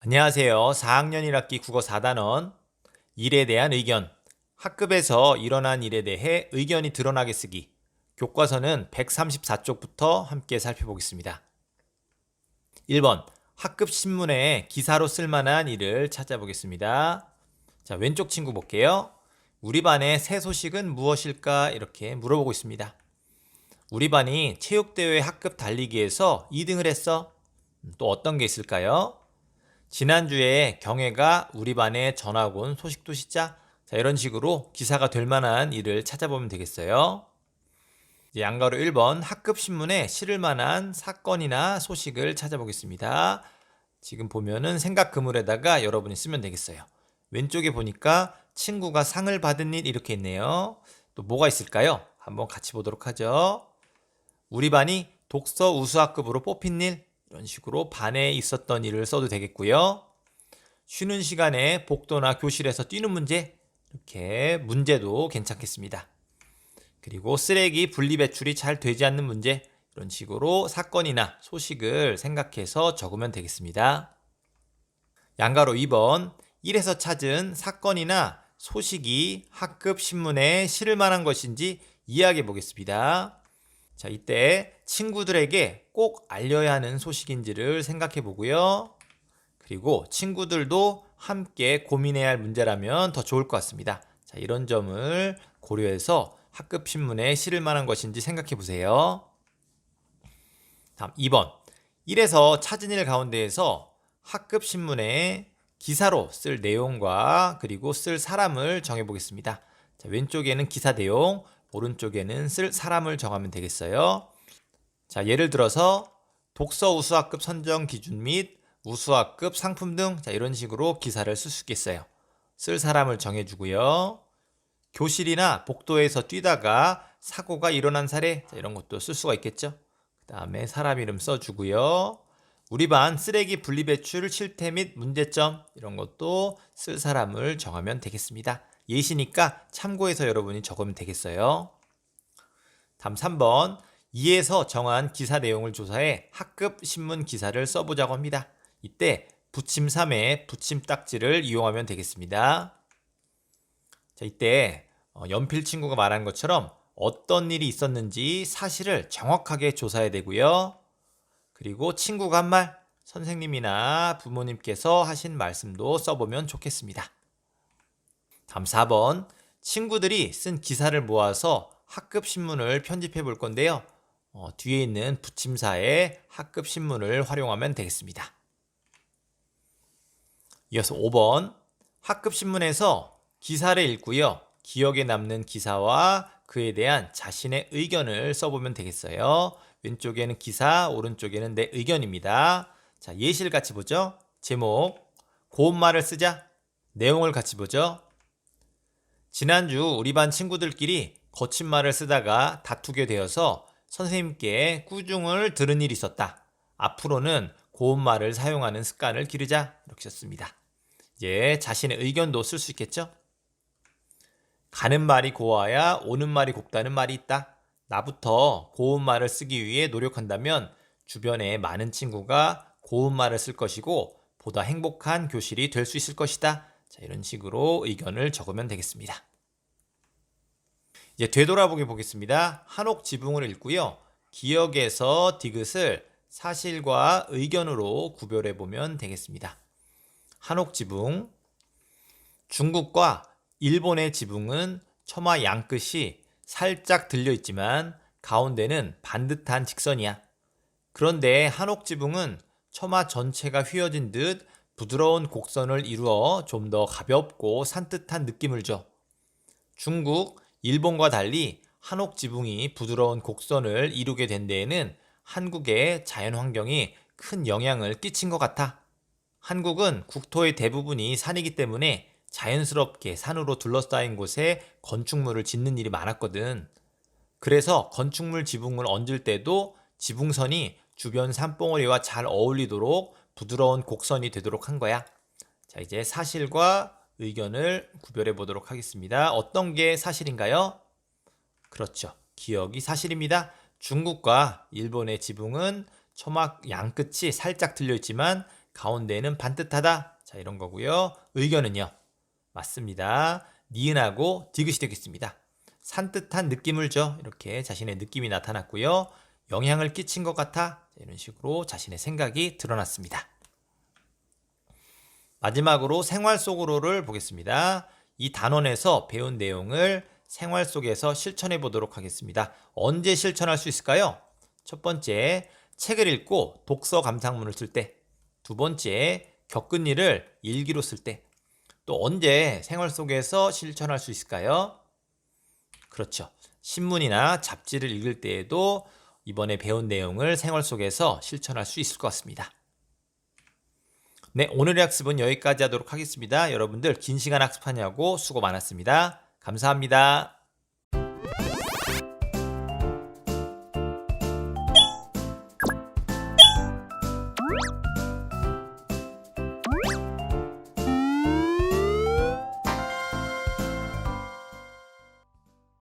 안녕하세요. 4학년 1학기 국어 4단원 일에 대한 의견. 학급에서 일어난 일에 대해 의견이 드러나게 쓰기. 교과서는 134쪽부터 함께 살펴보겠습니다. 1번. 학급 신문에 기사로 쓸만한 일을 찾아보겠습니다. 자, 왼쪽 친구 볼게요. 우리 반의 새 소식은 무엇일까? 이렇게 물어보고 있습니다. 우리 반이 체육대회 학급 달리기에서 2등을 했어. 또 어떤 게 있을까요? 지난주에 경혜가 우리 반에 전학 온 소식도 씻자. 자, 이런 식으로 기사가 될 만한 일을 찾아보면 되겠어요. 이제 양가로 1번 학급 신문에 실을 만한 사건이나 소식을 찾아보겠습니다. 지금 보면은 생각 그물에다가 여러분이 쓰면 되겠어요. 왼쪽에 보니까 친구가 상을 받은 일 이렇게 있네요. 또 뭐가 있을까요? 한번 같이 보도록 하죠. 우리 반이 독서 우수학급으로 뽑힌 일, 이런 식으로 반에 있었던 일을 써도 되겠고요. 쉬는 시간에 복도나 교실에서 뛰는 문제, 이렇게 문제도 괜찮겠습니다. 그리고 쓰레기 분리배출이 잘 되지 않는 문제, 이런 식으로 사건이나 소식을 생각해서 적으면 되겠습니다. 양가로 2번, 1에서 찾은 사건이나 소식이 학급 신문에 실을 만한 것인지 이야기해 보겠습니다. 자, 이때 친구들에게 꼭 알려야 하는 소식인지를 생각해 보고요. 그리고 친구들도 함께 고민해야 할 문제라면 더 좋을 것 같습니다. 자, 이런 점을 고려해서 학급 신문에 실을 만한 것인지 생각해 보세요. 다음 2번. 1에서 찾은 일 가운데에서 학급 신문에 기사로 쓸 내용과 그리고 쓸 사람을 정해 보겠습니다. 자, 왼쪽에는 기사 내용, 오른쪽에는 쓸 사람을 정하면 되겠어요. 자, 예를 들어서 독서 우수학급 선정 기준 및 우수학급 상품 등, 자, 이런 식으로 기사를 쓸 수 있겠어요. 쓸 사람을 정해주고요. 교실이나 복도에서 뛰다가 사고가 일어난 사례, 자, 이런 것도 쓸 수가 있겠죠. 그 다음에 사람 이름 써주고요. 우리 반 쓰레기 분리배출 실태 및 문제점, 이런 것도 쓸 사람을 정하면 되겠습니다. 예시니까 참고해서 여러분이 적으면 되겠어요. 다음 3번. 2에서 정한 기사 내용을 조사해 학급 신문 기사를 써보자고 합니다. 이때 붙임 3에 붙임 딱지를 이용하면 되겠습니다. 자, 이때 연필 친구가 말한 것처럼 어떤 일이 있었는지 사실을 정확하게 조사해야 되고요. 그리고 친구가 한 말, 선생님이나 부모님께서 하신 말씀도 써보면 좋겠습니다. 다음 4번. 친구들이 쓴 기사를 모아서 학급 신문을 편집해 볼 건데요. 뒤에 있는 붙임사에 학급 신문을 활용하면 되겠습니다. 이어서 5번. 학급 신문에서 기사를 읽고요. 기억에 남는 기사와 그에 대한 자신의 의견을 써보면 되겠어요. 왼쪽에는 기사, 오른쪽에는 내 의견입니다. 자, 예시를 같이 보죠. 제목, 고운 말을 쓰자. 내용을 같이 보죠. 지난주 우리 반 친구들끼리 거친 말을 쓰다가 다투게 되어서 선생님께 꾸중을 들은 일이 있었다. 앞으로는 고운 말을 사용하는 습관을 기르자. 이렇게 썼습니다. 이제 자신의 의견도 쓸 수 있겠죠? 가는 말이 고와야 오는 말이 곱다는 말이 있다. 나부터 고운 말을 쓰기 위해 노력한다면 주변에 많은 친구가 고운 말을 쓸 것이고 보다 행복한 교실이 될 수 있을 것이다. 자, 이런 식으로 의견을 적으면 되겠습니다. 이제 되돌아보기 보겠습니다. 한옥 지붕을 읽고요. 기억에서 디귿을 사실과 의견으로 구별해 보면 되겠습니다. 한옥 지붕, 중국과 일본의 지붕은 처마 양끝이 살짝 들려 있지만 가운데는 반듯한 직선이야. 그런데 한옥 지붕은 처마 전체가 휘어진 듯 부드러운 곡선을 이루어 좀 더 가볍고 산뜻한 느낌을 줘. 중국, 일본과 달리 한옥 지붕이 부드러운 곡선을 이루게 된 데에는 한국의 자연 환경이 큰 영향을 끼친 것 같아. 한국은 국토의 대부분이 산이기 때문에 자연스럽게 산으로 둘러싸인 곳에 건축물을 짓는 일이 많았거든. 그래서 건축물 지붕을 얹을 때도 지붕선이 주변 산봉우리와 잘 어울리도록 부드러운 곡선이 되도록 한 거야. 자, 이제 사실과 의견을 구별해 보도록 하겠습니다. 어떤 게 사실인가요? 그렇죠. 기억이 사실입니다. 중국과 일본의 지붕은 처막 양끝이 살짝 들려 있지만 가운데는 반듯하다. 자, 이런 거고요. 의견은요. 맞습니다. 니은하고 디귿이 되겠습니다. 산뜻한 느낌을 줘. 이렇게 자신의 느낌이 나타났고요. 영향을 끼친 것 같아. 이런 식으로 자신의 생각이 드러났습니다. 마지막으로 생활 속으로를 보겠습니다. 이 단원에서 배운 내용을 생활 속에서 실천해 보도록 하겠습니다. 언제 실천할 수 있을까요? 첫 번째, 책을 읽고 독서 감상문을 쓸 때. 두 번째, 겪은 일을 일기로 쓸 때. 또 언제 생활 속에서 실천할 수 있을까요? 그렇죠. 신문이나 잡지를 읽을 때에도 이번에 배운 내용을 생활 속에서 실천할 수 있을 것 같습니다. 네, 오늘의 학습은 여기까지 하도록 하겠습니다. 여러분들 긴 시간 학습하냐고 수고 많았습니다. 감사합니다.